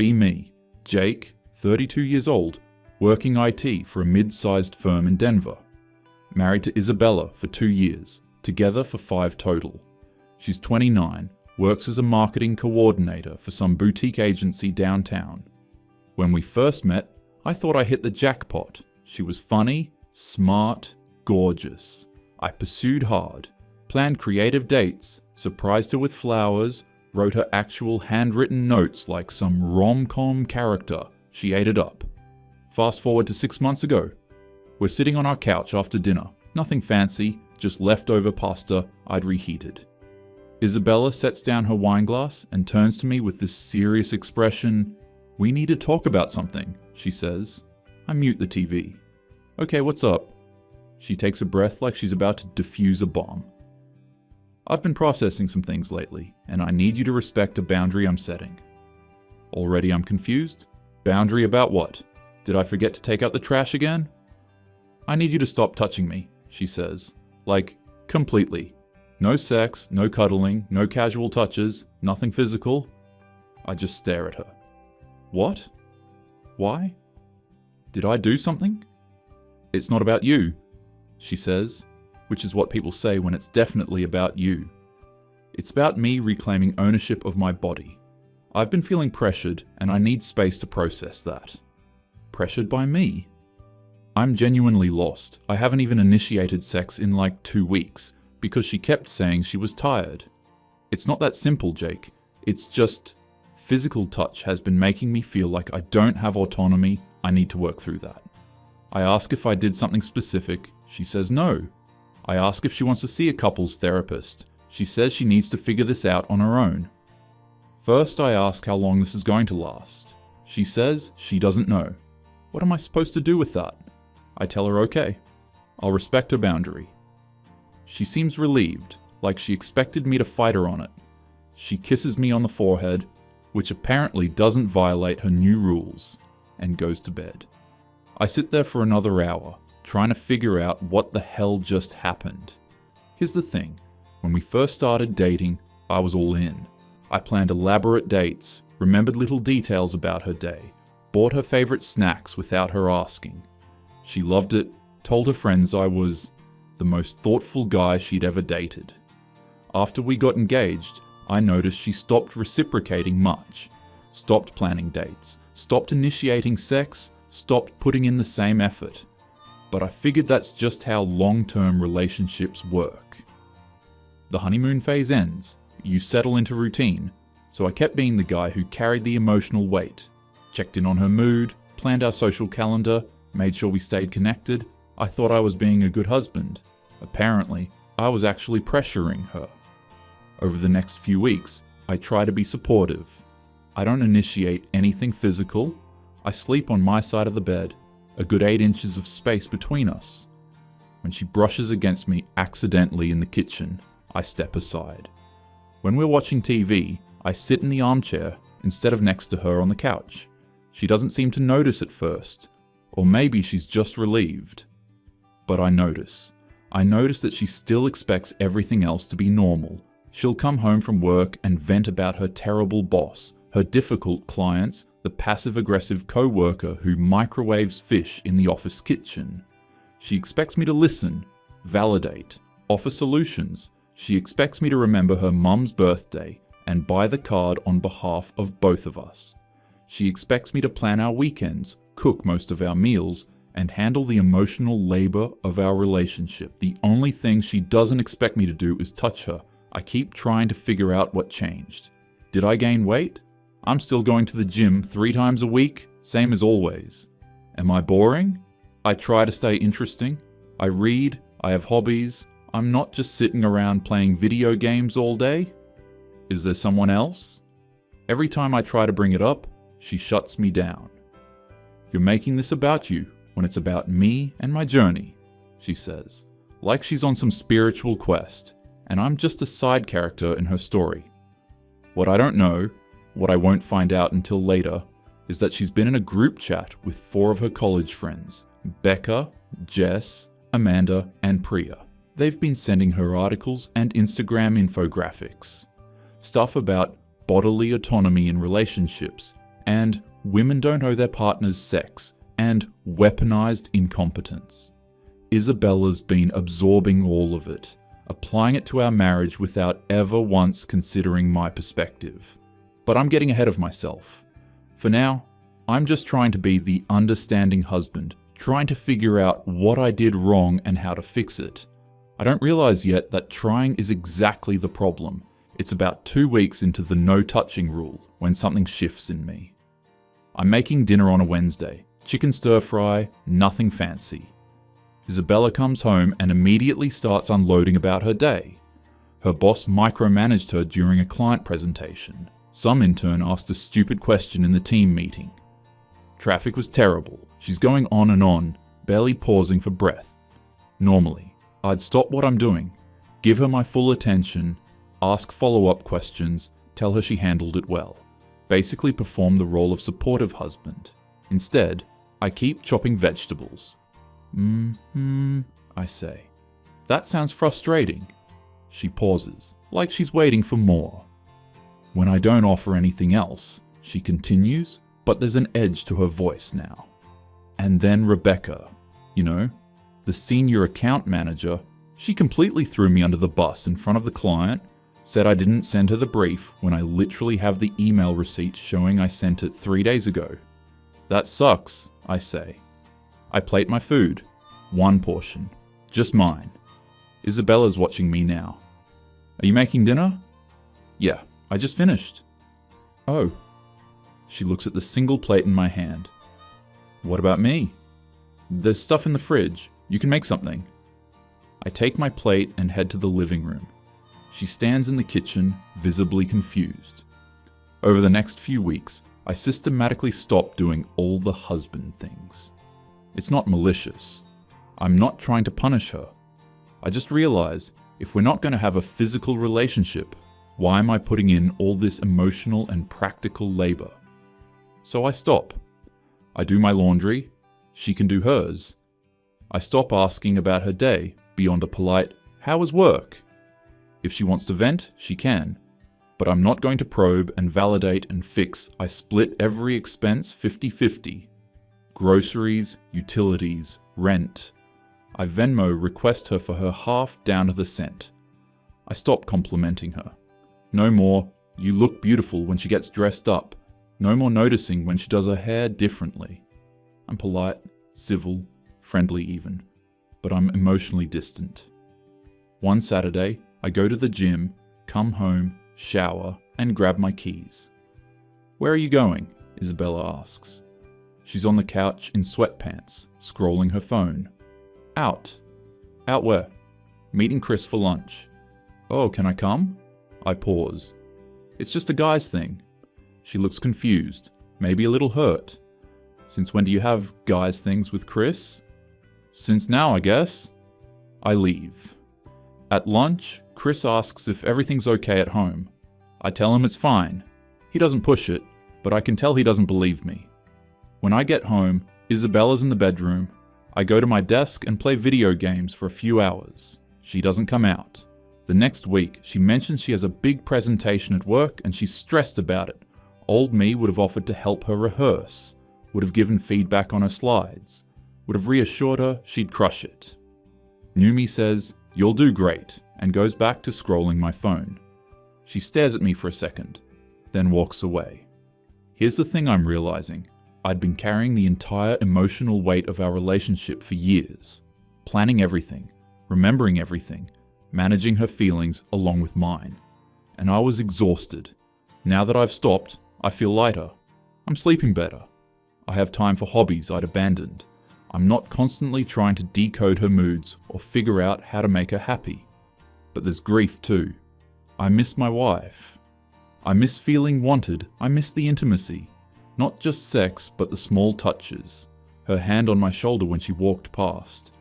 be me, Jake, 32 years old, working IT for a mid-sized firm in Denver. Married to Isabella for 2 years, together for 5 total. She's 29, works as a marketing coordinator for some boutique agency downtown. When we first met, I thought I hit the jackpot. She was funny, smart, gorgeous. I pursued hard, planned creative dates, surprised her with flowers, wrote her actual handwritten notes like some rom-com character. She ate it up. Fast forward to 6 months ago. We're sitting on our couch after dinner. Nothing fancy, just leftover pasta I'd reheated. Isabella sets down her wine glass and turns to me with this serious expression. "We need to talk about something," she says. I mute the TV. "Okay, what's up?" She takes a breath like she's about to defuse a bomb. "I've been processing some things lately, and I need you to respect a boundary I'm setting." Already I'm confused. Boundary about what? Did I forget to take out the trash again? "I need you to stop touching me," she says. Like, completely. No sex, no cuddling, no casual touches, nothing physical. I just stare at her. What? Why? Did I do something? "It's not about you," she says, which is what people say when it's definitely about you. It's about me reclaiming ownership of my body. I've been feeling pressured, and I need space to process that. Pressured by me? I'm genuinely lost. I haven't even initiated sex in like 2 weeks, because she kept saying she was tired. It's not that simple, Jake. It's just, physical touch has been making me feel like I don't have autonomy. I need to work through that. I ask if I did something specific. She says no. I ask if she wants to see a couples therapist. She says she needs to figure this out on her own. First, I ask how long this is going to last. She says she doesn't know. What am I supposed to do with that? I tell her okay. I'll respect her boundary. She seems relieved, like she expected me to fight her on it. She kisses me on the forehead, which apparently doesn't violate her new rules, and goes to bed. I sit there for another hour, trying to figure out what the hell just happened. Here's the thing. When we first started dating, I was all in. I planned elaborate dates, remembered little details about her day, bought her favorite snacks without her asking. She loved it, told her friends I was the most thoughtful guy she'd ever dated. After we got engaged, I noticed she stopped reciprocating much, stopped planning dates, stopped initiating sex, stopped putting in the same effort. But I figured that's just how long-term relationships work. The honeymoon phase ends, you settle into routine, so I kept being the guy who carried the emotional weight, checked in on her mood, planned our social calendar, made sure we stayed connected. I thought I was being a good husband. Apparently, I was actually pressuring her. Over the next few weeks, I try to be supportive. I don't initiate anything physical. I sleep on my side of the bed, a good 8 inches of space between us. When she brushes against me accidentally in the kitchen, I step aside. When we're watching TV, I sit in the armchair instead of next to her on the couch. She doesn't seem to notice at first, or maybe she's just relieved. But I notice. I notice that she still expects everything else to be normal. She'll come home from work and vent about her terrible boss, her difficult clients, the passive-aggressive co-worker who microwaves fish in the office kitchen. She expects me to listen, validate, offer solutions. She expects me to remember her mum's birthday and buy the card on behalf of both of us. She expects me to plan our weekends, cook most of our meals, and handle the emotional labor of our relationship. The only thing she doesn't expect me to do is touch her. I keep trying to figure out what changed. Did I gain weight? I'm still going to the gym 3 times a week, same as always. Am I boring? I try to stay interesting. I read, I have hobbies. I'm not just sitting around playing video games all day. Is there someone else? Every time I try to bring it up, she shuts me down. You're making this about you when it's about me and my journey, she says, like she's on some spiritual quest, and I'm just a side character in her story. What I don't know, what I won't find out until later, is that she's been in a group chat with 4 of her college friends, Becca, Jess, Amanda, and Priya. They've been sending her articles and Instagram infographics. Stuff about bodily autonomy in relationships and women don't owe their partners sex, and weaponized incompetence. Isabella's been absorbing all of it, applying it to our marriage without ever once considering my perspective. But I'm getting ahead of myself. For now, I'm just trying to be the understanding husband, trying to figure out what I did wrong and how to fix it. I don't realize yet that trying is exactly the problem. It's about 2 weeks into the no touching rule when something shifts in me. I'm making dinner on a Wednesday. Chicken stir fry, nothing fancy. Isabella comes home and immediately starts unloading about her day. Her boss micromanaged her during a client presentation. Some intern asked a stupid question in the team meeting. Traffic was terrible. She's going on, barely pausing for breath. Normally, I'd stop what I'm doing, give her my full attention, ask follow-up questions, tell her she handled it well. Basically perform the role of supportive husband. Instead, I keep chopping vegetables. I say. That sounds frustrating. She pauses, like she's waiting for more. When I don't offer anything else, she continues, but there's an edge to her voice now. And then Rebecca, the senior account manager, she completely threw me under the bus in front of the client, said I didn't send her the brief when I literally have the email receipt showing I sent it 3 days ago. That sucks, I say. I plate my food. 1 portion. Just mine. Isabella's watching me now. Are you making dinner? Yeah, I just finished. Oh. She looks at the single plate in my hand. What about me? There's stuff in the fridge. You can make something. I take my plate and head to the living room. She stands in the kitchen, visibly confused. Over the next few weeks, I systematically stop doing all the husband things. It's not malicious. I'm not trying to punish her. I just realize, if we're not going to have a physical relationship, why am I putting in all this emotional and practical labor? So I stop. I do my laundry. She can do hers. I stop asking about her day beyond a polite, "How was work?" If she wants to vent, she can. But I'm not going to probe and validate and fix. I split every expense 50-50. Groceries, utilities, rent. I Venmo request her for her half down to the cent. I stop complimenting her. No more, "You look beautiful" when she gets dressed up. No more noticing when she does her hair differently. I'm polite, civil, friendly even, but I'm emotionally distant. One Saturday, I go to the gym, come home, shower, and grab my keys. "Where are you going?" Isabella asks. She's on the couch in sweatpants, scrolling her phone. "Out." "Out where?" "Meeting Chris for lunch." "Oh, can I come?" I pause. "It's just a guy's thing." She looks confused, maybe a little hurt. "Since when do you have guys' things with Chris?" "Since now, I guess." I leave. At lunch, Chris asks if everything's okay at home. I tell him it's fine. He doesn't push it, but I can tell he doesn't believe me. When I get home, Isabella's in the bedroom. I go to my desk and play video games for a few hours. She doesn't come out. The next week, she mentions she has a big presentation at work and she's stressed about it. Old me would have offered to help her rehearse, would have given feedback on her slides, would have reassured her she'd crush it. New me says, "You'll do great," and goes back to scrolling my phone. She stares at me for a second, then walks away. Here's the thing I'm realizing. I'd been carrying the entire emotional weight of our relationship for years, planning everything, remembering everything, managing her feelings along with mine. And I was exhausted. Now that I've stopped, I feel lighter. I'm sleeping better. I have time for hobbies I'd abandoned. I'm not constantly trying to decode her moods or figure out how to make her happy. But there's grief too. I miss my wife. I miss feeling wanted. I miss the intimacy. Not just sex, but the small touches. Her hand on my shoulder when she walked past.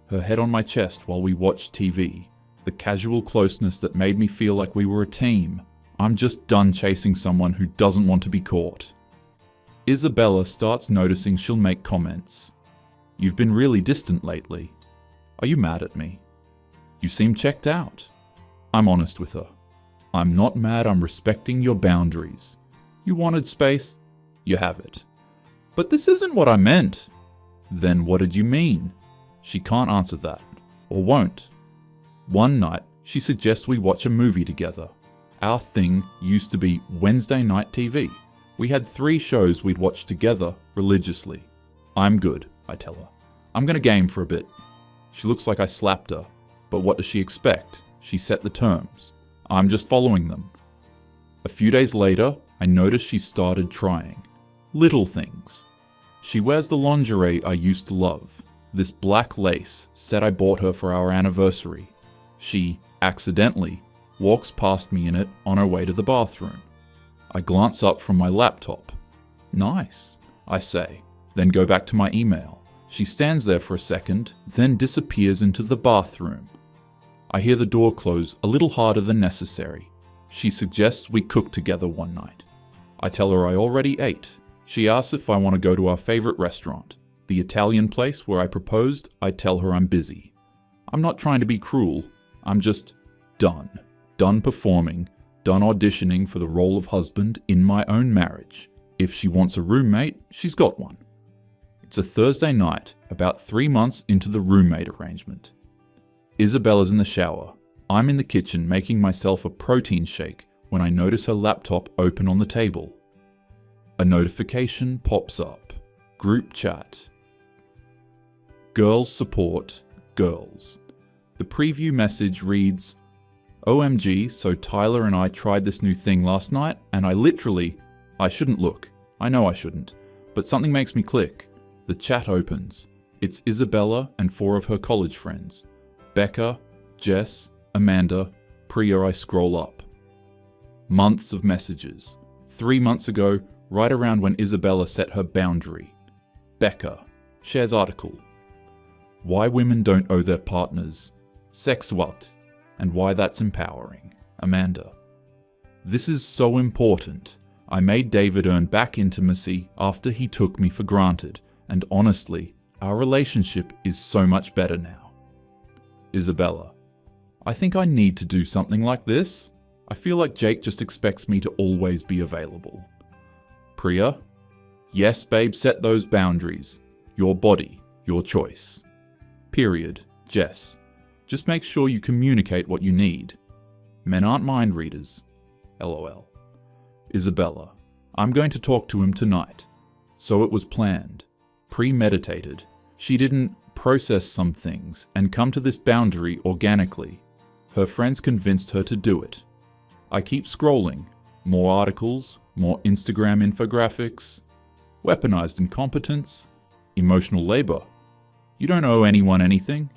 Her head on my chest while we watched TV. The casual closeness that made me feel like we were a team. I'm just done chasing someone who doesn't want to be caught. Isabella starts noticing she'll make comments. "You've been really distant lately. Are you mad at me? You seem checked out." I'm honest with her. "I'm not mad, I'm respecting your boundaries. You wanted space? You have it. But this isn't what I meant. Then what did you mean? She can't answer that, or won't. One night, she suggests we watch a movie together. Our thing used to be Wednesday night TV. We had 3 shows we'd watch together religiously. I'm good, I tell her. I'm gonna game for a bit. She looks like I slapped her, but what does she expect? She set the terms. I'm just following them. A few days later, I notice she started trying. Little things. She wears the lingerie I used to love. This black lace set I bought her for our anniversary. She, accidentally, walks past me in it on her way to the bathroom. I glance up from my laptop. Nice, I say, then go back to my email. She stands there for a second, then disappears into the bathroom. I hear the door close a little harder than necessary. She suggests we cook together one night. I tell her I already ate. She asks if I want to go to our favorite restaurant, the Italian place where I proposed. I tell her I'm busy. I'm not trying to be cruel. I'm just done. Done performing, done auditioning for the role of husband in my own marriage. If she wants a roommate, she's got one. It's a Thursday night, about 3 months into the roommate arrangement. Isabella's in the shower. I'm in the kitchen making myself a protein shake when I notice her laptop open on the table. A notification pops up. Group chat. Girls support girls. The preview message reads, OMG, so Tyler and I tried this new thing last night and I shouldn't look. I know I shouldn't, but something makes me click. The chat opens. It's Isabella and 4 of her college friends. Becca, Jess, Amanda, Priya. I scroll up. Months of messages. 3 months ago, right around when Isabella set her boundary. Becca shares article. Why women don't owe their partners. Sex what? And why that's empowering. Amanda. This is so important. I made David earn back intimacy after he took me for granted, and honestly, our relationship is so much better now. Isabella. I think I need to do something like this. I feel like Jake just expects me to always be available. Priya. Yes, babe, set those boundaries. Your body, your choice. Period. Jess. Just make sure you communicate what you need. Men aren't mind readers. LOL. Isabella. I'm going to talk to him tonight. So it was planned. Premeditated. She didn't process some things and come to this boundary organically. Her friends convinced her to do it. I keep scrolling. More articles, more Instagram infographics. Weaponized incompetence. Emotional labor. You don't owe anyone anything.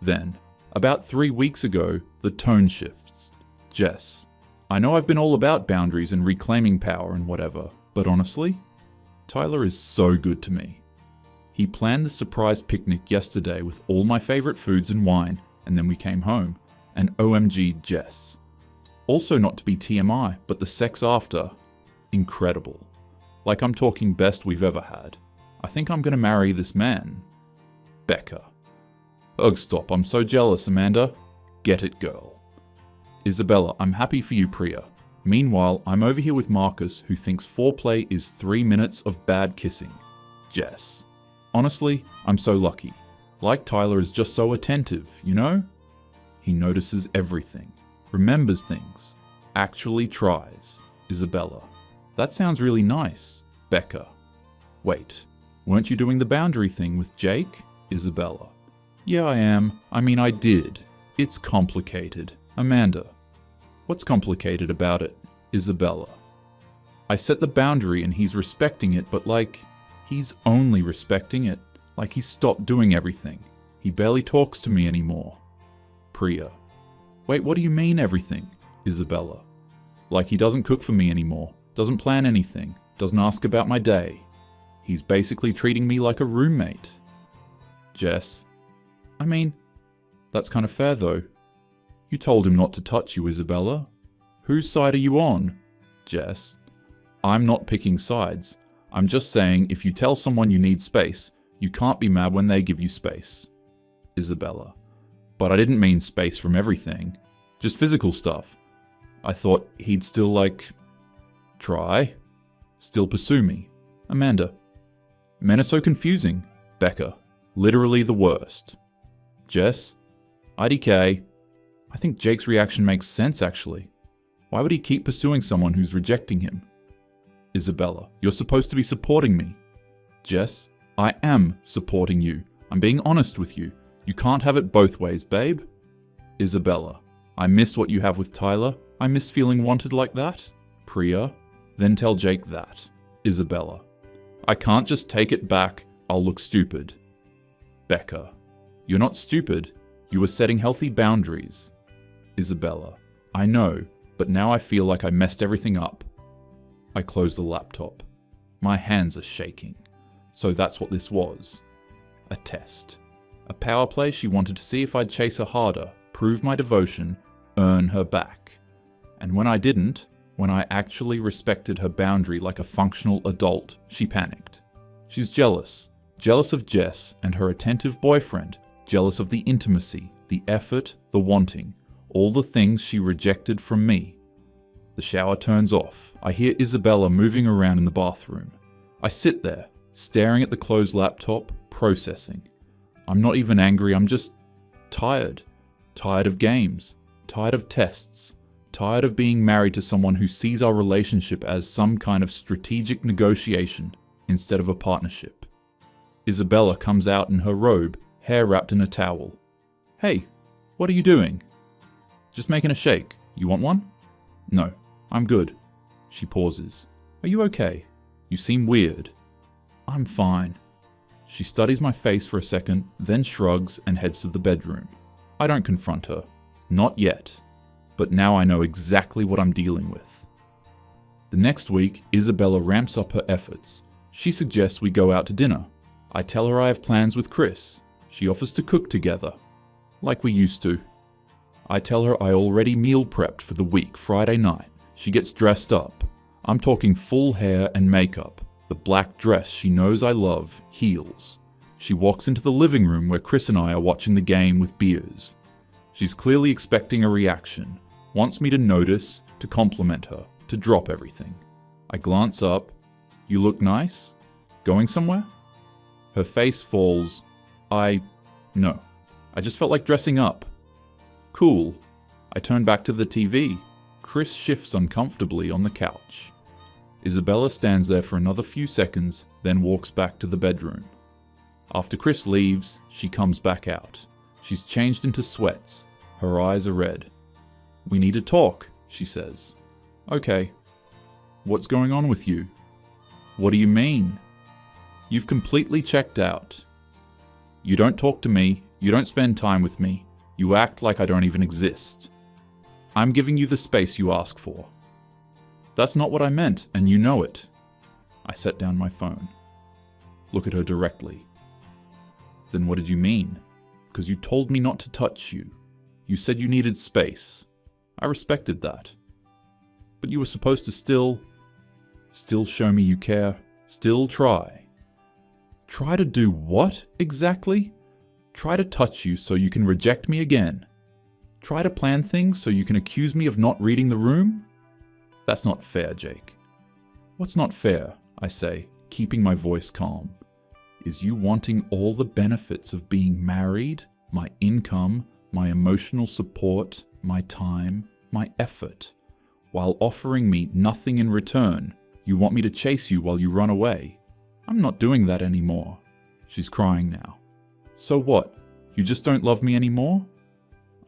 Then, about 3 weeks ago, the tone shifts. Jess. I know I've been all about boundaries and reclaiming power and whatever, but honestly, Tyler is so good to me. He planned the surprise picnic yesterday with all my favorite foods and wine, and then we came home, and OMG Jess. Also not to be TMI, but the sex after, incredible. Like I'm talking best we've ever had. I think I'm gonna marry this man. Becca. Ugh, stop, I'm so jealous, Amanda. Get it, girl. Isabella, I'm happy for you, Priya. Meanwhile, I'm over here with Marcus, who thinks foreplay is 3 minutes of bad kissing. Jess. Honestly, I'm so lucky. Like Tyler is just so attentive, you know? He notices everything, remembers things, actually tries. Isabella. That sounds really nice. Becca. Wait, weren't you doing the boundary thing with Jake? Isabella. Yeah, I am. I mean, I did. It's complicated. Amanda. What's complicated about it? Isabella. I set the boundary and he's respecting it, but he's only respecting it. Like he stopped doing everything. He barely talks to me anymore. Priya. Wait, what do you mean everything? Isabella. Like he doesn't cook for me anymore, doesn't plan anything, doesn't ask about my day. He's basically treating me like a roommate. Jess. I mean, that's kind of fair though. You told him not to touch you, Isabella. Whose side are you on? Jess. I'm not picking sides. I'm just saying if you tell someone you need space, you can't be mad when they give you space. Isabella. But I didn't mean space from everything. Just physical stuff. I thought he'd still try. Still pursue me. Amanda. Men are so confusing. Becca. Literally the worst. Jess. IDK. I think Jake's reaction makes sense, actually. Why would he keep pursuing someone who's rejecting him? Isabella. You're supposed to be supporting me. Jess. I am supporting you. I'm being honest with you. You can't have it both ways, babe. Isabella. I miss what you have with Tyler. I miss feeling wanted like that. Priya. Then tell Jake that. Isabella. I can't just take it back. I'll look stupid. Becca. You're not stupid. You were setting healthy boundaries. Isabella. I know, but now I feel like I messed everything up. I close the laptop. My hands are shaking. So that's what this was. A test. A power play she wanted to see if I'd chase her harder, prove my devotion, earn her back. And when I didn't, when I actually respected her boundary like a functional adult, she panicked. She's jealous. Jealous of Jess and her attentive boyfriend. Jealous of the intimacy, the effort, the wanting. All the things she rejected from me. The shower turns off. I hear Isabella moving around in the bathroom. I sit there, staring at the closed laptop, processing. I'm not even angry, I'm just tired. Tired of games. Tired of tests. Tired of being married to someone who sees our relationship as some kind of strategic negotiation instead of a partnership. Isabella comes out in her robe, hair wrapped in a towel. Hey, what are you doing? Just making a shake. You want one? No, I'm good. She pauses. Are you okay? You seem weird. I'm fine. She studies my face for a second, then shrugs and heads to the bedroom. I don't confront her. Not yet. But now I know exactly what I'm dealing with. The next week, Isabella ramps up her efforts. She suggests we go out to dinner. I tell her I have plans with Chris. She offers to cook together. Like we used to. I tell her I already meal prepped for the week, Friday night. She gets dressed up. I'm talking full hair and makeup. The black dress she knows I love, heels. She walks into the living room where Chris and I are watching the game with beers. She's clearly expecting a reaction, wants me to notice, to compliment her, to drop everything. I glance up. You look nice? Going somewhere? Her face falls. No. I just felt like dressing up. Cool. I turn back to the TV. Chris shifts uncomfortably on the couch. Isabella stands there for another few seconds, then walks back to the bedroom. After Chris leaves, she comes back out. She's changed into sweats. Her eyes are red. We need to talk, she says. Okay. What's going on with you? What do you mean? You've completely checked out. You don't talk to me. You don't spend time with me. You act like I don't even exist. I'm giving you the space you ask for. That's not what I meant, and you know it. I set down my phone. Look at her directly. Then what did you mean? Because you told me not to touch you. You said you needed space. I respected that. But you were supposed to still show me you care. Still try. Try to do what, exactly? Try to touch you so you can reject me again. Try to plan things so you can accuse me of not reading the room? That's not fair, Jake. What's not fair, I say, keeping my voice calm, is you wanting all the benefits of being married, my income, my emotional support, my time, my effort, while offering me nothing in return. You want me to chase you while you run away. I'm not doing that anymore. She's crying now. So what? You just don't love me anymore?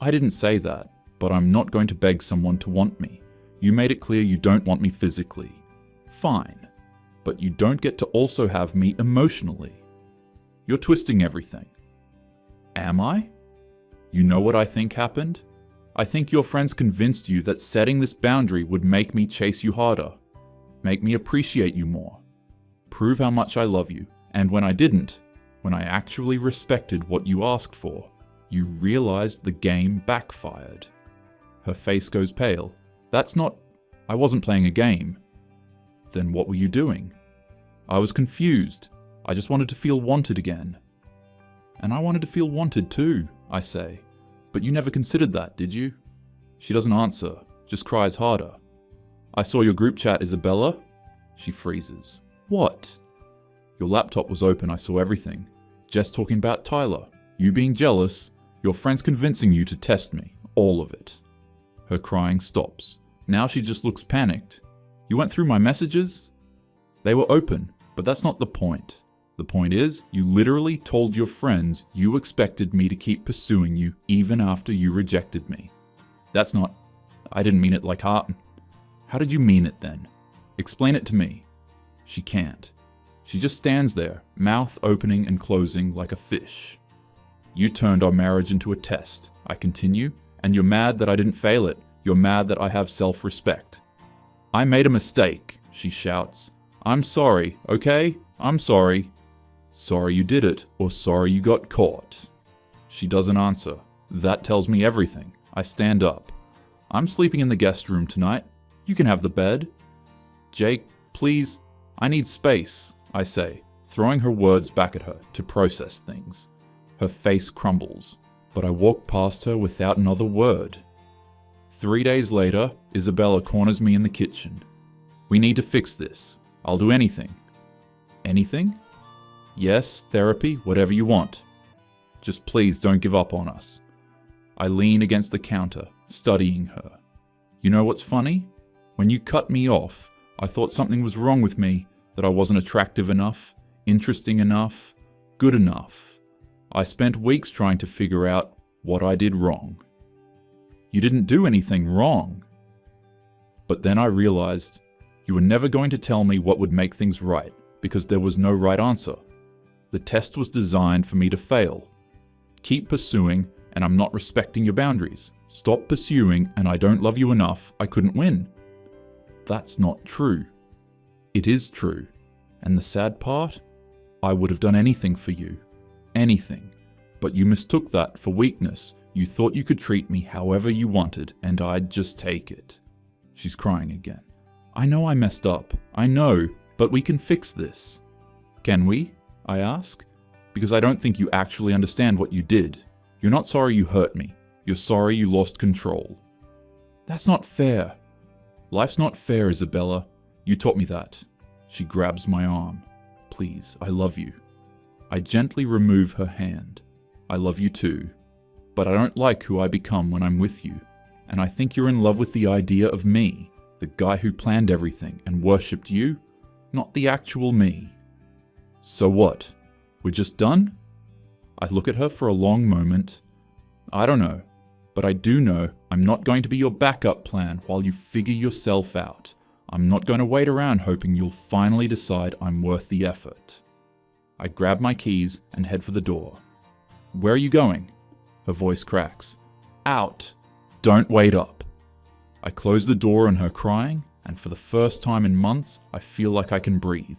I didn't say that, but I'm not going to beg someone to want me. You made it clear you don't want me physically. Fine. But you don't get to also have me emotionally. You're twisting everything. Am I? You know what I think happened? I think your friends convinced you that setting this boundary would make me chase you harder, make me appreciate you more, prove how much I love you. And when I didn't, when I actually respected what you asked for, you realized the game backfired. Her face goes pale. I wasn't playing a game. Then what were you doing? I was confused. I just wanted to feel wanted again. And I wanted to feel wanted too, I say. But you never considered that, did you? She doesn't answer, just cries harder. I saw your group chat, Isabella. She freezes. What? Your laptop was open, I saw everything. Jess talking about Tyler, you being jealous, your friends convincing you to test me, all of it. Her crying stops. Now she just looks panicked. You went through my messages? They were open, but that's not the point. The point is, you literally told your friends you expected me to keep pursuing you even after you rejected me. That's not... I didn't mean it like heart. How did you mean it then? Explain it to me. She can't. She just stands there, mouth opening and closing like a fish. You turned our marriage into a test, I continue, and you're mad that I didn't fail it. You're mad that I have self-respect. I made a mistake, she shouts. I'm sorry, okay? I'm sorry. Sorry you did it, or sorry you got caught. She doesn't answer. That tells me everything. I stand up. I'm sleeping in the guest room tonight. You can have the bed. Jake, please, I need space, I say, throwing her words back at her to process things. Her face crumbles, but I walk past her without another word. 3 days later, Isabella corners me in the kitchen. We need to fix this. I'll do anything. Anything? Yes, therapy, whatever you want. Just please don't give up on us. I lean against the counter, studying her. You know what's funny? When you cut me off, I thought something was wrong with me, that I wasn't attractive enough, interesting enough, good enough. I spent weeks trying to figure out what I did wrong. You didn't do anything wrong. But then I realized you were never going to tell me what would make things right, because there was no right answer. The test was designed for me to fail. Keep pursuing, and I'm not respecting your boundaries. Stop pursuing, and I don't love you enough, I couldn't win. That's not true. It is true. And the sad part? I would have done anything for you. Anything. But you mistook that for weakness. You thought you could treat me however you wanted, and I'd just take it. She's crying again. I know I messed up. I know, but we can fix this. Can we? I ask. Because I don't think you actually understand what you did. You're not sorry you hurt me. You're sorry you lost control. That's not fair. Life's not fair, Isabella. You taught me that. She grabs my arm. Please, I love you. I gently remove her hand. I love you too. But I don't like who I become when I'm with you. And I think you're in love with the idea of me, the guy who planned everything and worshipped you, not the actual me. So what? We're just done? I look at her for a long moment. I don't know, but I do know I'm not going to be your backup plan while you figure yourself out. I'm not going to wait around hoping you'll finally decide I'm worth the effort. I grab my keys and head for the door. Where are you going? Her voice cracks. Out! Don't wait up! I close the door on her crying, and for the first time in months, I feel like I can breathe.